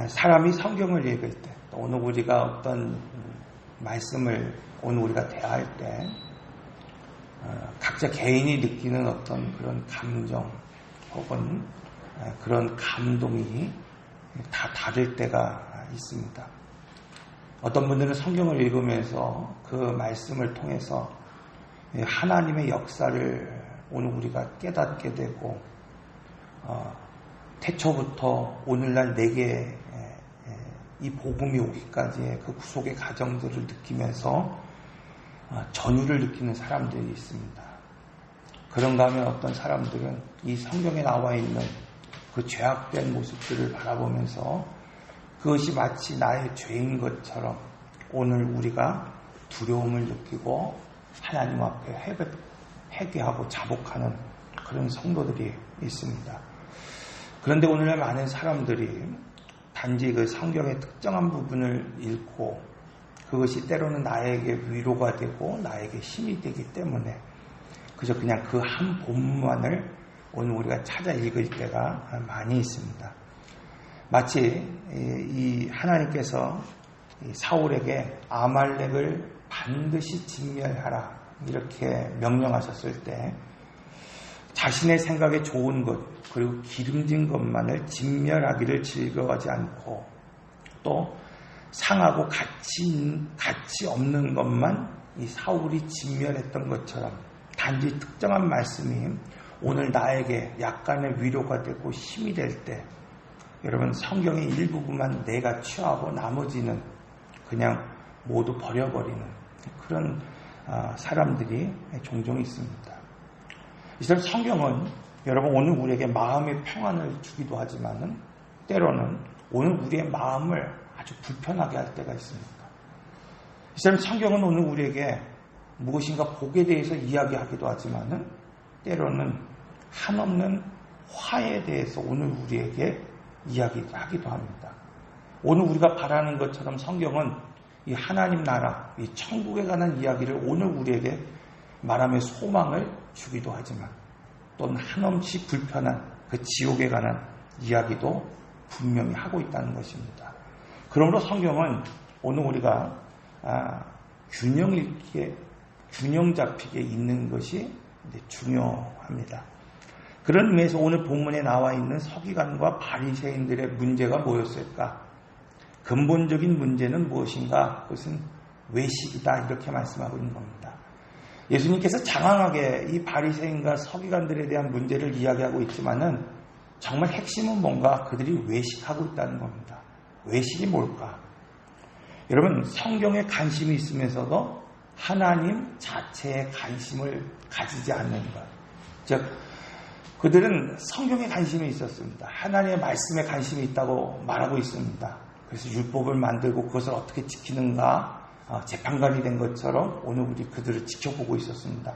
사람이 성경을 읽을 때, 또 오늘 우리가 어떤 말씀을 오늘 우리가 대할 때 각자 개인이 느끼는 어떤 그런 감정 혹은 그런 감동이 다 다를 때가 있습니다. 어떤 분들은 성경을 읽으면서 그 말씀을 통해서 하나님의 역사를 오늘 우리가 깨닫게 되고 태초부터 오늘날 내게 이 복음이 오기까지의 그 구속의 과정들을 느끼면서 전율을 느끼는 사람들이 있습니다. 그런가 하면 어떤 사람들은 이 성경에 나와 있는 그 죄악된 모습들을 바라보면서 그것이 마치 나의 죄인 것처럼 오늘 우리가 두려움을 느끼고 하나님 앞에 회개하고 자복하는 그런 성도들이 있습니다. 그런데 오늘날 많은 사람들이 단지 그 성경의 특정한 부분을 읽고 그것이 때로는 나에게 위로가 되고 나에게 힘이 되기 때문에 그저 그냥 그 한 본문만을 오늘 우리가 찾아 읽을 때가 많이 있습니다. 마치 이 하나님께서 사울에게 아말렉을 반드시 진멸하라 이렇게 명령하셨을 때 자신의 생각에 좋은 것 그리고 기름진 것만을 진멸하기를 즐거워하지 않고 또 상하고 가치 없는 것만 이 사울이 진멸했던 것처럼 단지 특정한 말씀이 오늘 나에게 약간의 위로가 되고 힘이 될 때 여러분 성경의 일부분만 내가 취하고 나머지는 그냥 모두 버려버리는 그런 사람들이 종종 있습니다. 이처럼 성경은 여러분 오늘 우리에게 마음의 평안을 주기도 하지만은 때로는 오늘 우리의 마음을 아주 불편하게 할 때가 있습니다. 이처럼 성경은 오늘 우리에게 무엇인가 복에 대해서 이야기하기도 하지만은 때로는 한없는 화에 대해서 오늘 우리에게 이야기하기도 합니다. 오늘 우리가 바라는 것처럼 성경은 이 하나님 나라, 이 천국에 관한 이야기를 오늘 우리에게 말하며 소망을 주기도 하지만 또는 한없이 불편한 그 지옥에 관한 이야기도 분명히 하고 있다는 것입니다. 그러므로 성경은 오늘 우리가 균형 잡히게 읽는 것이 중요합니다. 그런 의미에서 오늘 본문에 나와 있는 서기관과 바리새인들의 문제가 뭐였을까? 근본적인 문제는 무엇인가? 그것은 외식이다 이렇게 말씀하고 있는 겁니다. 예수님께서 장황하게 이 바리새인과 서기관들에 대한 문제를 이야기하고 있지만은 정말 핵심은 뭔가 그들이 외식하고 있다는 겁니다. 외식이 뭘까? 여러분 성경에 관심이 있으면서도 하나님 자체에 관심을 가지지 않는 것. 즉 그들은 성경에 관심이 있었습니다. 하나님의 말씀에 관심이 있다고 말하고 있습니다. 그래서 율법을 만들고 그것을 어떻게 지키는가 재판관이 된 것처럼 오늘 우리 그들을 지켜보고 있었습니다.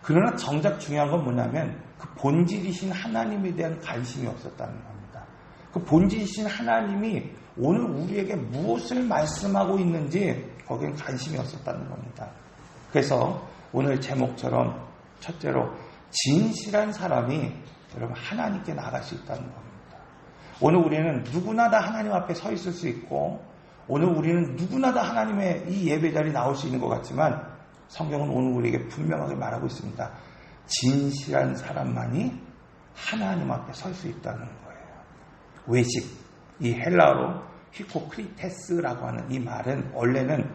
그러나 정작 중요한 건 뭐냐면 그 본질이신 하나님에 대한 관심이 없었다는 겁니다. 그 본질이신 하나님이 오늘 우리에게 무엇을 말씀하고 있는지 거기엔 관심이 없었다는 겁니다. 그래서 오늘 제목처럼 첫째로 진실한 사람이 여러분 하나님께 나갈 수 있다는 겁니다. 오늘 우리는 누구나 다 하나님 앞에 서 있을 수 있고 오늘 우리는 누구나 다 하나님의 이 예배 자리에 나올 수 있는 것 같지만 성경은 오늘 우리에게 분명하게 말하고 있습니다. 진실한 사람만이 하나님 앞에 설 수 있다는 거예요. 외식, 이 헬라어로 히포크리테스라고 하는 이 말은 원래는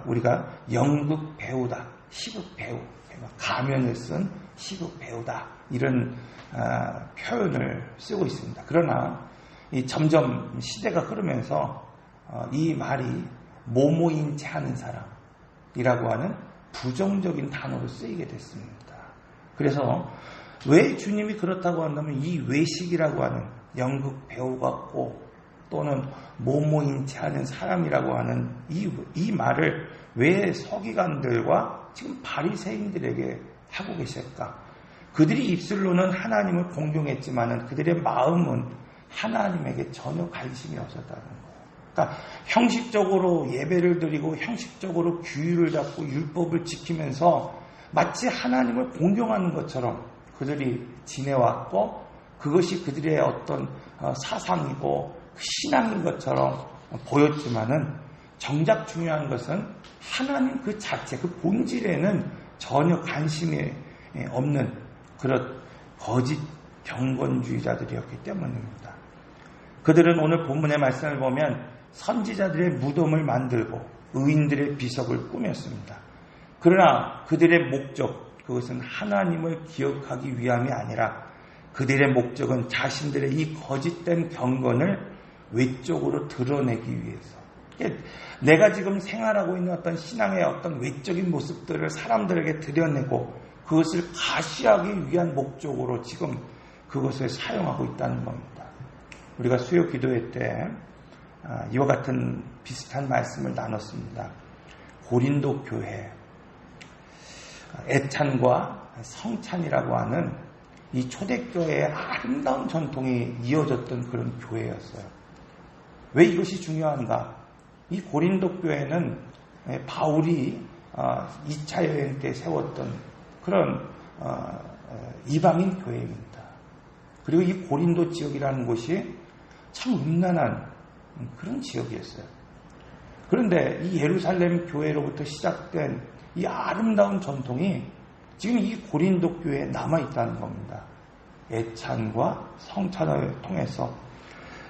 우리가 연극 배우다, 시극 배우, 가면을 쓴 시극 배우다 이런 표현을 쓰고 있습니다. 그러나 점점 시대가 흐르면서 이 말이 모모인 채 하는 사람이라고 하는 부정적인 단어로 쓰이게 됐습니다. 그래서 왜 주님이 그렇다고 한다면 이 외식이라고 하는 연극 배우 같고 또는 모모인 채 하는 사람이라고 하는 이 말을 왜 서기관들과 지금 바리새인들에게 하고 계실까? 그들이 입술로는 하나님을 공경했지만은 그들의 마음은 하나님에게 전혀 관심이 없었다는 거예요. 그러니까 형식적으로 예배를 드리고 형식적으로 규율을 잡고 율법을 지키면서 마치 하나님을 공경하는 것처럼 그들이 지내왔고 그것이 그들의 어떤 사상이고 신앙인 것처럼 보였지만은 정작 중요한 것은 하나님 그 자체, 그 본질에는 전혀 관심이 없는 그런 거짓 경건주의자들이었기 때문입니다. 그들은 오늘 본문의 말씀을 보면 선지자들의 무덤을 만들고 의인들의 비석을 꾸몄습니다. 그러나 그들의 목적, 그것은 하나님을 기억하기 위함이 아니라 그들의 목적은 자신들의 이 거짓된 경건을 외적으로 드러내기 위해서, 내가 지금 생활하고 있는 어떤 신앙의 어떤 외적인 모습들을 사람들에게 드러내고 그것을 가시하기 위한 목적으로 지금 그것을 사용하고 있다는 겁니다. 우리가 수요 기도회 때 이와 같은 비슷한 말씀을 나눴습니다. 고린도 교회, 애찬과 성찬이라고 하는 이 초대교회의 아름다운 전통이 이어졌던 그런 교회였어요. 왜 이것이 중요한가? 이 고린도 교회는 바울이 2차 여행 때 세웠던 그런 이방인 교회입니다. 그리고 이 고린도 지역이라는 곳이 참 음란한 그런 지역이었어요. 그런데 이 예루살렘 교회로부터 시작된 이 아름다운 전통이 지금 이 고린도 교회에 남아있다는 겁니다. 애찬과 성찬을 통해서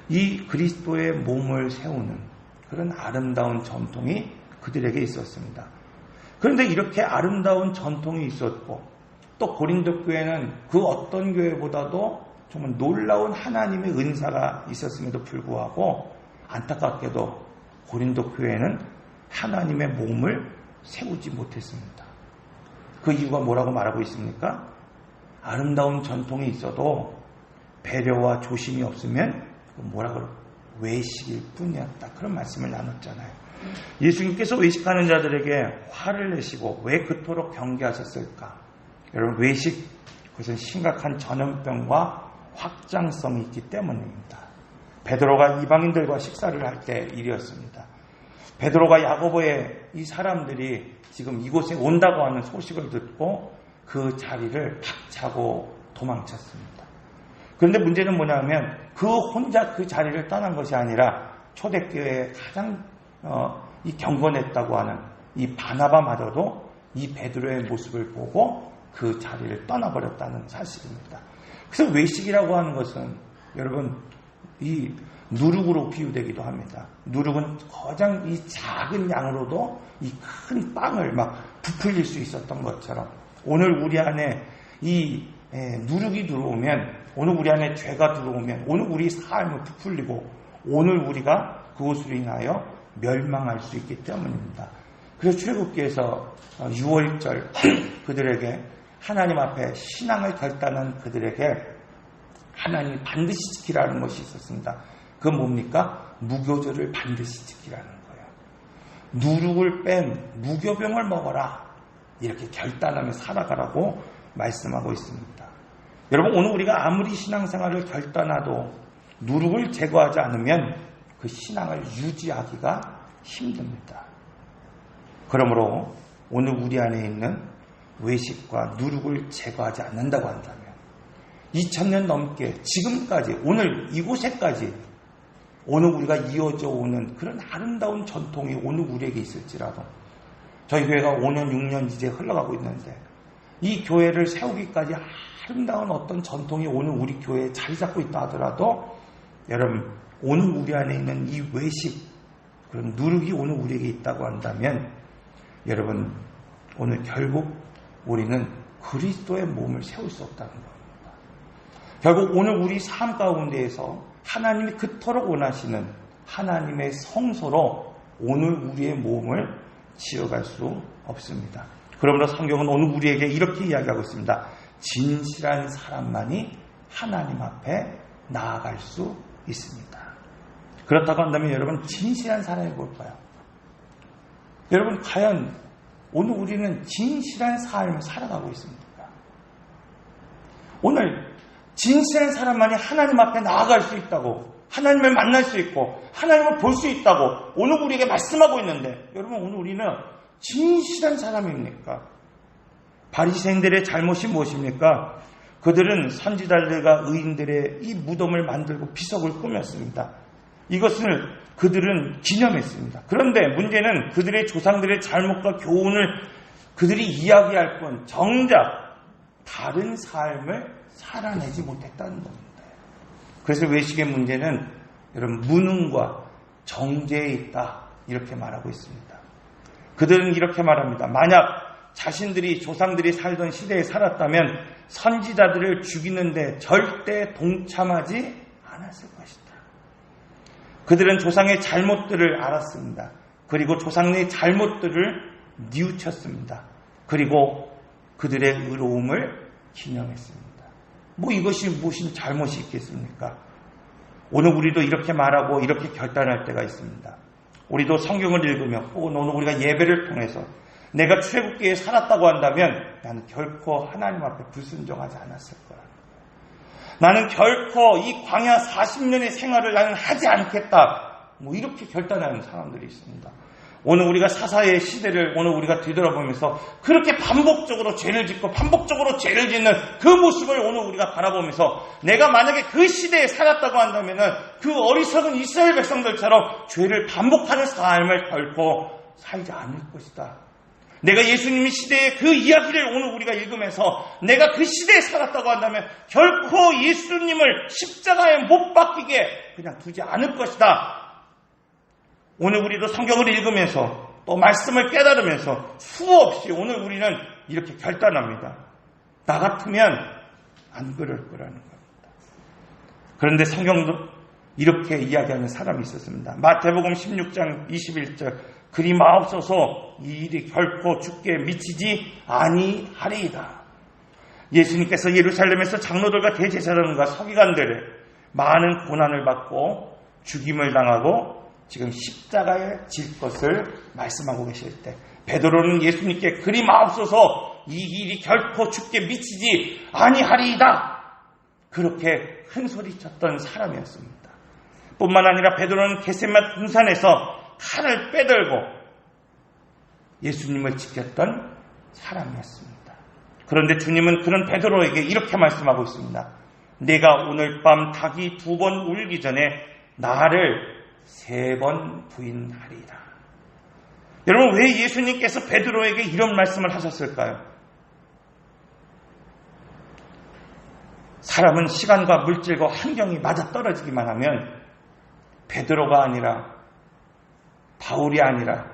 이 그리스도의 몸을 세우는 그런 아름다운 전통이 그들에게 있었습니다. 그런데 이렇게 아름다운 전통이 있었고 또 고린도 교회는 그 어떤 교회보다도 정말 놀라운 하나님의 은사가 있었음에도 불구하고 안타깝게도 고린도 교회는 하나님의 몸을 세우지 못했습니다. 그 이유가 뭐라고 말하고 있습니까? 아름다운 전통이 있어도 배려와 조심이 없으면 뭐라고 외식일 뿐이었다. 그런 말씀을 나눴잖아요. 예수님께서 외식하는 자들에게 화를 내시고 왜 그토록 경계하셨을까? 여러분, 외식, 그것은 심각한 전염병과 확장성이 있기 때문입니다. 베드로가 이방인들과 식사를 할 때 일이었습니다. 베드로가 야고보의 이 사람들이 지금 이곳에 온다고 하는 소식을 듣고 그 자리를 박차고 도망쳤습니다. 그런데 문제는 뭐냐면 그 혼자 그 자리를 떠난 것이 아니라 초대교회에 가장 이 경건했다고 하는 이 바나바마저도 이 베드로의 모습을 보고 그 자리를 떠나버렸다는 사실입니다. 그래서 외식이라고 하는 것은 여러분 이 누룩으로 비유되기도 합니다. 누룩은 가장 이 작은 양으로도 이 큰 빵을 막 부풀릴 수 있었던 것처럼 오늘 우리 안에 이 누룩이 들어오면, 오늘 우리 안에 죄가 들어오면 오늘 우리 삶을 부풀리고 오늘 우리가 그것으로 인하여 멸망할 수 있기 때문입니다. 그래서 출애굽기에서 6월절 그들에게 하나님 앞에 신앙을 결단한 그들에게 하나님이 반드시 지키라는 것이 있었습니다. 그건 뭡니까? 무교절을 반드시 지키라는 거예요. 누룩을 뺀 무교병을 먹어라. 이렇게 결단하며 살아가라고 말씀하고 있습니다. 여러분, 오늘 우리가 아무리 신앙생활을 결단해도 누룩을 제거하지 않으면 그 신앙을 유지하기가 힘듭니다. 그러므로 오늘 우리 안에 있는 외식과 누룩을 제거하지 않는다고 한다면 2000년 넘게 지금까지 오늘 이곳에까지 오늘 우리가 이어져 오는 그런 아름다운 전통이 오늘 우리에게 있을지라도 저희 교회가 5년 6년 이제 흘러가고 있는데 이 교회를 세우기까지 아름다운 어떤 전통이 오늘 우리 교회에 자리 잡고 있다 하더라도 여러분 오늘 우리 안에 있는 이 외식 그런 누룩이 오늘 우리에게 있다고 한다면 여러분 오늘 결국 우리는 그리스도의 몸을 세울 수 없다는 겁니다. 결국 오늘 우리 삶 가운데에서 하나님이 그토록 원하시는 하나님의 성소로 오늘 우리의 몸을 지어갈 수 없습니다. 그러므로 성경은 오늘 우리에게 이렇게 이야기하고 있습니다. 진실한 사람만이 하나님 앞에 나아갈 수 있습니다. 그렇다고 한다면 여러분 진실한 사람이 뭘까요? 여러분 과연 오늘 우리는 진실한 삶을 살아가고 있습니까? 오늘 진실한 사람만이 하나님 앞에 나아갈 수 있다고, 하나님을 만날 수 있고 하나님을 볼 수 있다고 오늘 우리에게 말씀하고 있는데 여러분 오늘 우리는 진실한 사람입니까? 바리새인들의 잘못이 무엇입니까? 그들은 선지자들과 의인들의 이 무덤을 만들고 비석을 꾸몄습니다. 이것을 그들은 기념했습니다. 그런데 문제는 그들의 조상들의 잘못과 교훈을 그들이 이야기할 뿐 정작 다른 삶을 살아내지 못했다는 겁니다. 그래서 외식의 문제는 여러분 무능과 정죄에 있다 이렇게 말하고 있습니다. 그들은 이렇게 말합니다. 만약 자신들이 조상들이 살던 시대에 살았다면 선지자들을 죽이는데 절대 동참하지 않았을 것이다. 그들은 조상의 잘못들을 알았습니다. 그리고 조상의 잘못들을 뉘우쳤습니다. 그리고 그들의 의로움을 기념했습니다. 이것이 무슨 잘못이 있겠습니까? 오늘 우리도 이렇게 말하고 이렇게 결단할 때가 있습니다. 우리도 성경을 읽으며 혹은 오늘 우리가 예배를 통해서 내가 출애굽기에 살았다고 한다면 나는 결코 하나님 앞에 불순종하지 않았을 거야. 나는 결코 이 광야 40년의 생활을 나는 하지 않겠다. 이렇게 결단하는 사람들이 있습니다. 오늘 우리가 사사의 시대를 오늘 우리가 뒤돌아보면서 그렇게 반복적으로 죄를 짓고 반복적으로 죄를 짓는 그 모습을 오늘 우리가 바라보면서 내가 만약에 그 시대에 살았다고 한다면은 그 어리석은 이스라엘 백성들처럼 죄를 반복하는 삶을 결코 살지 않을 것이다. 내가 예수님의 시대의 그 이야기를 오늘 우리가 읽으면서 내가 그 시대에 살았다고 한다면 결코 예수님을 십자가에 못 박히게 그냥 두지 않을 것이다. 오늘 우리도 성경을 읽으면서 또 말씀을 깨달으면서 수없이 오늘 우리는 이렇게 결단합니다. 나 같으면 안 그럴 거라는 겁니다. 그런데 성경도 이렇게 이야기하는 사람이 있었습니다. 마태복음 16장 21절 그리 마옵소서 이 일이 결코 주께 미치지 아니하리이다. 예수님께서 예루살렘에서 장로들과 대제사장과 서기관들의 많은 고난을 받고 죽임을 당하고 지금 십자가에 질 것을 말씀하고 계실 때 베드로는 예수님께 그리 마옵소서 이 일이 결코 주께 미치지 아니하리이다. 그렇게 큰 소리쳤던 사람이었습니다. 뿐만 아니라 베드로는 겟세마네 동산에서 칼을 빼들고 예수님을 지켰던 사람이었습니다. 그런데 주님은 그런 베드로에게 이렇게 말씀하고 있습니다. 내가 오늘 밤 닭이 2번 울기 전에 나를 3번 부인하리라. 여러분 왜 예수님께서 베드로에게 이런 말씀을 하셨을까요? 사람은 시간과 물질과 환경이 맞아떨어지기만 하면 베드로가 아니라 바울이 아니라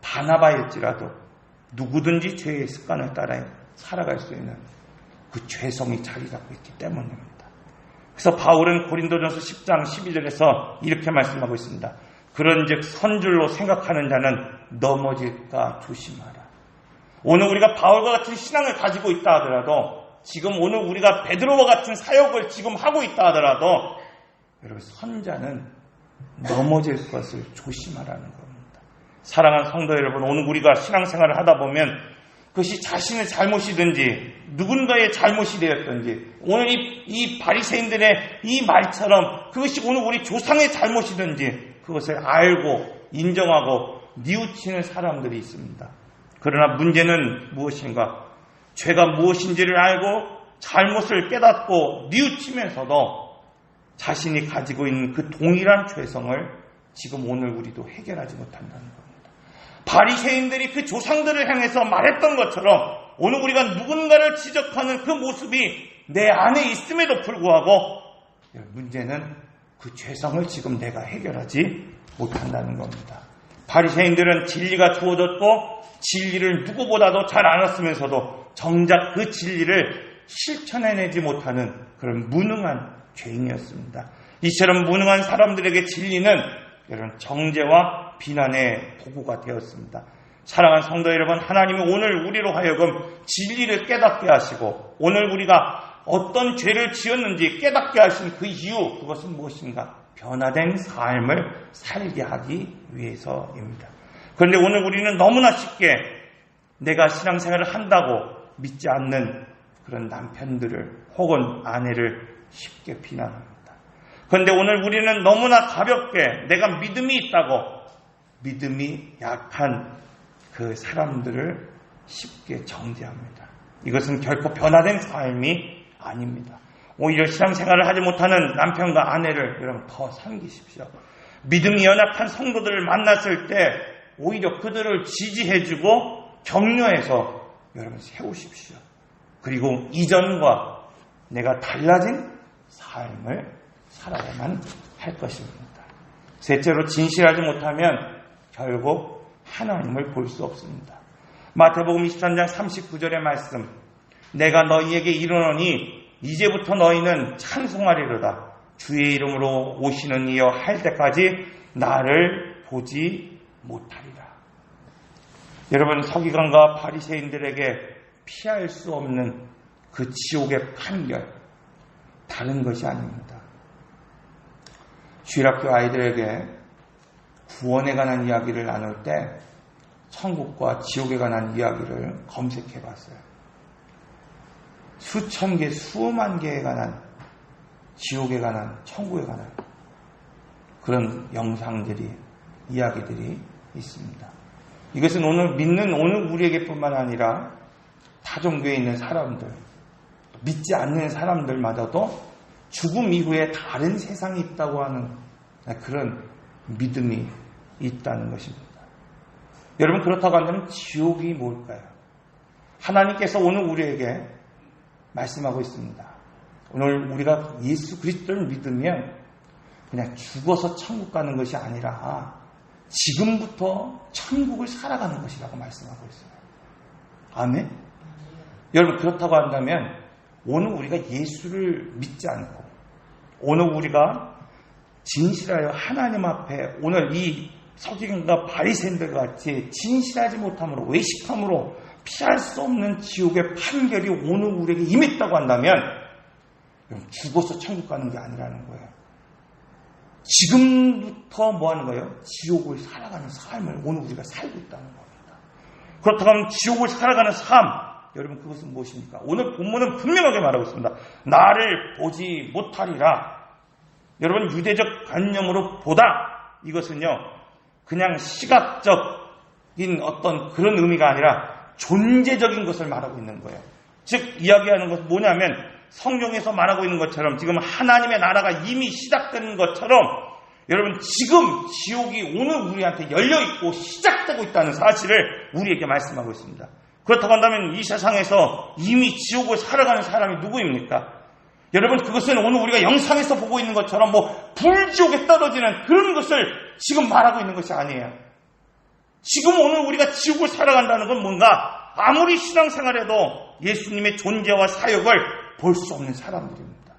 바나바일지라도 누구든지 죄의 습관을 따라 살아갈 수 있는 그 죄성이 자리 잡고 있기 때문입니다. 그래서 바울은 고린도전서 10장 12절에서 이렇게 말씀하고 있습니다. 그런즉 선줄로 생각하는 자는 넘어질까 조심하라. 오늘 우리가 바울과 같은 신앙을 가지고 있다 하더라도 지금 오늘 우리가 베드로와 같은 사역을 지금 하고 있다 하더라도 여러분 선자는 넘어질 것을 조심하라는 겁니다. 사랑하는 성도 여러분, 오늘 우리가 신앙생활을 하다 보면 그것이 자신의 잘못이든지 누군가의 잘못이 되었든지 오늘 이 바리새인들의 이 말처럼 그것이 오늘 우리 조상의 잘못이든지 그것을 알고 인정하고 뉘우치는 사람들이 있습니다. 그러나 문제는 무엇인가? 죄가 무엇인지를 알고 잘못을 깨닫고 뉘우치면서도 자신이 가지고 있는 그 동일한 죄성을 지금 오늘 우리도 해결하지 못한다는 겁니다. 바리새인들이 그 조상들을 향해서 말했던 것처럼 오늘 우리가 누군가를 지적하는 그 모습이 내 안에 있음에도 불구하고 문제는 그 죄성을 지금 내가 해결하지 못한다는 겁니다. 바리새인들은 진리가 주어졌고 진리를 누구보다도 잘 알았으면서도 정작 그 진리를 실천해내지 못하는 그런 무능한 죄인이었습니다. 이처럼 무능한 사람들에게 진리는 여러분 정죄와 비난의 도구가 되었습니다. 사랑하는 성도 여러분, 하나님은 오늘 우리로 하여금 진리를 깨닫게 하시고 오늘 우리가 어떤 죄를 지었는지 깨닫게 하신 그 이유, 그것은 무엇인가? 변화된 삶을 살게 하기 위해서입니다. 그런데 오늘 우리는 너무나 쉽게 내가 신앙생활을 한다고 믿지 않는 그런 남편들을 혹은 아내를 쉽게 비난합니다. 그런데 오늘 우리는 너무나 가볍게 내가 믿음이 있다고 믿음이 약한 그 사람들을 쉽게 정죄합니다. 이것은 결코 변화된 삶이 아닙니다. 오히려 신앙생활을 하지 못하는 남편과 아내를 여러분 더 섬기십시오. 믿음이 연약한 성도들을 만났을 때 오히려 그들을 지지해주고 격려해서 여러분 세우십시오. 그리고 이전과 내가 달라진 삶을 살아야만 할 것입니다. 셋째로, 진실하지 못하면 결국 하나님을 볼 수 없습니다. 마태복음 23장 39절의 말씀, 내가 너희에게 이르노니 이제부터 너희는 찬송하리로다. 주의 이름으로 오시는 이여 할 때까지 나를 보지 못하리라. 여러분, 서기관과 바리새인들에게 피할 수 없는 그 지옥의 판결, 다른 것이 아닙니다. 주일학교 아이들에게 구원에 관한 이야기를 나눌 때 천국과 지옥에 관한 이야기를 검색해 봤어요. 수천 개, 수만 개에 관한 지옥에 관한, 천국에 관한 그런 영상들이, 이야기들이 있습니다. 이것은 오늘 믿는 오늘 우리에게뿐만 아니라 타종교에 있는 사람들, 믿지 않는 사람들마저도 죽음 이후에 다른 세상이 있다고 하는 그런 믿음이 있다는 것입니다. 여러분, 그렇다고 한다면 지옥이 뭘까요? 하나님께서 오늘 우리에게 말씀하고 있습니다. 오늘 우리가 예수 그리스도를 믿으면 그냥 죽어서 천국 가는 것이 아니라 지금부터 천국을 살아가는 것이라고 말씀하고 있어요. 아멘? 여러분, 그렇다고 한다면 오늘 우리가 예수를 믿지 않고 오늘 우리가 진실하여 하나님 앞에 오늘 이 서기관과 바리새인들 같이 진실하지 못함으로, 외식함으로 피할 수 없는 지옥의 판결이 오늘 우리에게 임했다고 한다면 죽어서 천국 가는 게 아니라는 거예요. 지금부터 뭐 하는 거예요? 지옥을 살아가는 삶을 오늘 우리가 살고 있다는 겁니다. 그렇다고 하면 지옥을 살아가는 삶, 여러분, 그것은 무엇입니까? 오늘 본문은 분명하게 말하고 있습니다. 나를 보지 못하리라. 여러분, 유대적 관념으로 보다, 이것은요 그냥 시각적인 어떤 그런 의미가 아니라 존재적인 것을 말하고 있는 거예요. 즉 이야기하는 것은 뭐냐면 성경에서 말하고 있는 것처럼 지금 하나님의 나라가 이미 시작된 것처럼 여러분, 지금 지옥이 오늘 우리한테 열려있고 시작되고 있다는 사실을 우리에게 말씀하고 있습니다. 그렇다고 한다면 이 세상에서 이미 지옥을 살아가는 사람이 누구입니까? 여러분, 그것은 오늘 우리가 영상에서 보고 있는 것처럼 뭐 불지옥에 떨어지는 그런 것을 지금 말하고 있는 것이 아니에요. 지금 오늘 우리가 지옥을 살아간다는 건 뭔가 아무리 신앙생활해도 예수님의 존재와 사역을 볼 수 없는 사람들입니다.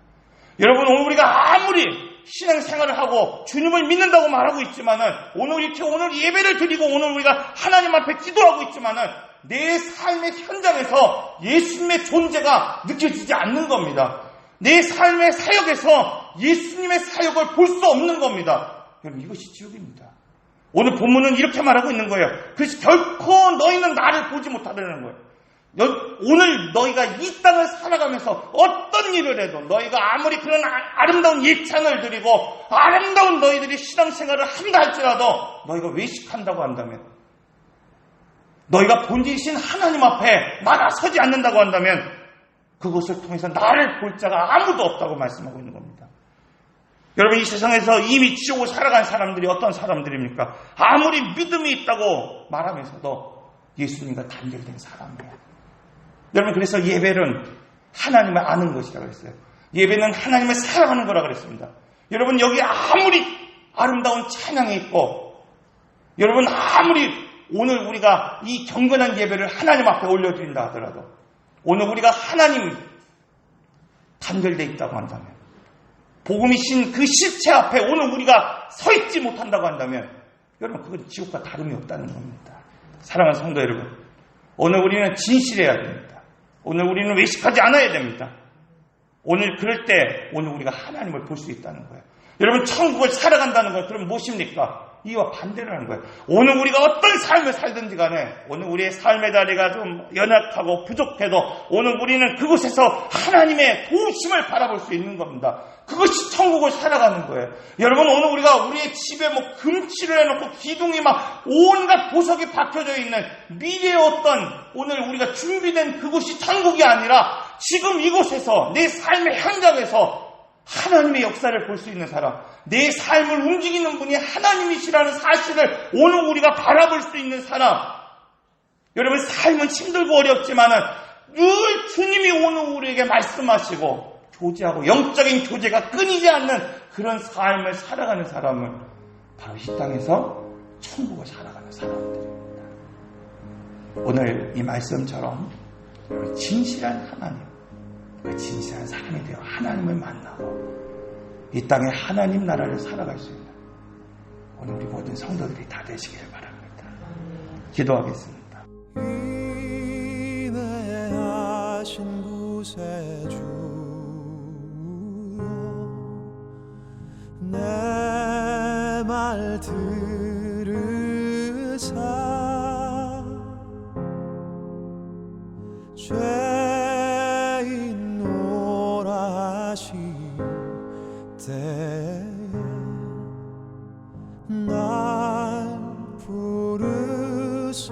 여러분, 오늘 우리가 아무리 신앙생활을 하고 주님을 믿는다고 말하고 있지만은 오늘 이렇게 오늘 예배를 드리고 오늘 우리가 하나님 앞에 기도하고 있지만은 내 삶의 현장에서 예수님의 존재가 느껴지지 않는 겁니다. 내 삶의 사역에서 예수님의 사역을 볼 수 없는 겁니다. 여러분, 이것이 지옥입니다. 오늘 본문은 이렇게 말하고 있는 거예요. 그래서 결코 너희는 나를 보지 못하려는 거예요. 오늘 너희가 이 땅을 살아가면서 어떤 일을 해도 너희가 아무리 그런 아름다운 예찬을 드리고 아름다운 너희들이 신앙생활을 한다 할지라도 너희가 외식한다고 한다면, 너희가 본질이신 하나님 앞에 나가서지 않는다고 한다면 그것을 통해서 나를 볼 자가 아무도 없다고 말씀하고 있는 겁니다. 여러분, 이 세상에서 이미 지옥을 살아간 사람들이 어떤 사람들입니까? 아무리 믿음이 있다고 말하면서도 예수님과 단절된 사람이에요. 여러분, 그래서 예배는 하나님을 아는 것이라고 했어요. 예배는 하나님을 사랑하는 거라고 그랬습니다. 여러분, 여기 아무리 아름다운 찬양이 있고 여러분, 아무리 오늘 우리가 이 경건한 예배를 하나님 앞에 올려드린다 하더라도 오늘 우리가 하나님 단절되어 있다고 한다면, 복음이신 그 실체 앞에 오늘 우리가 서 있지 못한다고 한다면 여러분, 그건 지옥과 다름이 없다는 겁니다. 사랑하는 성도 여러분, 오늘 우리는 진실해야 됩니다. 오늘 우리는 외식하지 않아야 됩니다. 오늘 그럴 때 오늘 우리가 하나님을 볼 수 있다는 거예요. 여러분, 천국을 살아간다는 건 그럼 무엇입니까? 이와 반대라는 거예요. 오늘 우리가 어떤 삶을 살든지 간에 오늘 우리의 삶의 자리가 좀 연약하고 부족해도 오늘 우리는 그곳에서 하나님의 도우심을 바라볼 수 있는 겁니다. 그것이 천국을 살아가는 거예요. 여러분, 오늘 우리가 우리의 집에 뭐 금치를 해놓고 기둥이 막 온갖 보석이 박혀져 있는 미래의 어떤 오늘 우리가 준비된 그곳이 천국이 아니라 지금 이곳에서 내 삶의 현장에서 하나님의 역사를 볼 수 있는 사람, 내 삶을 움직이는 분이 하나님이시라는 사실을 오늘 우리가 바라볼 수 있는 사람. 여러분, 삶은 힘들고 어렵지만은 늘 주님이 오늘 우리에게 말씀하시고 교제하고 영적인 교제가 끊이지 않는 그런 삶을 살아가는 사람은 바로 이 땅에서 천국을 살아가는 사람들입니다. 오늘 이 말씀처럼 진실한 하나님, 그 진실한 사람이 되어 하나님을 만나고 이 땅에 하나님 나라를 살아갈 수 있는 오늘 우리 모든 성도들이 다 되시길 바랍니다. 기도하겠습니다. 인내하신 곳에 주여 내 말 들으사 죄인 오라 하실 때에 날 부르소서.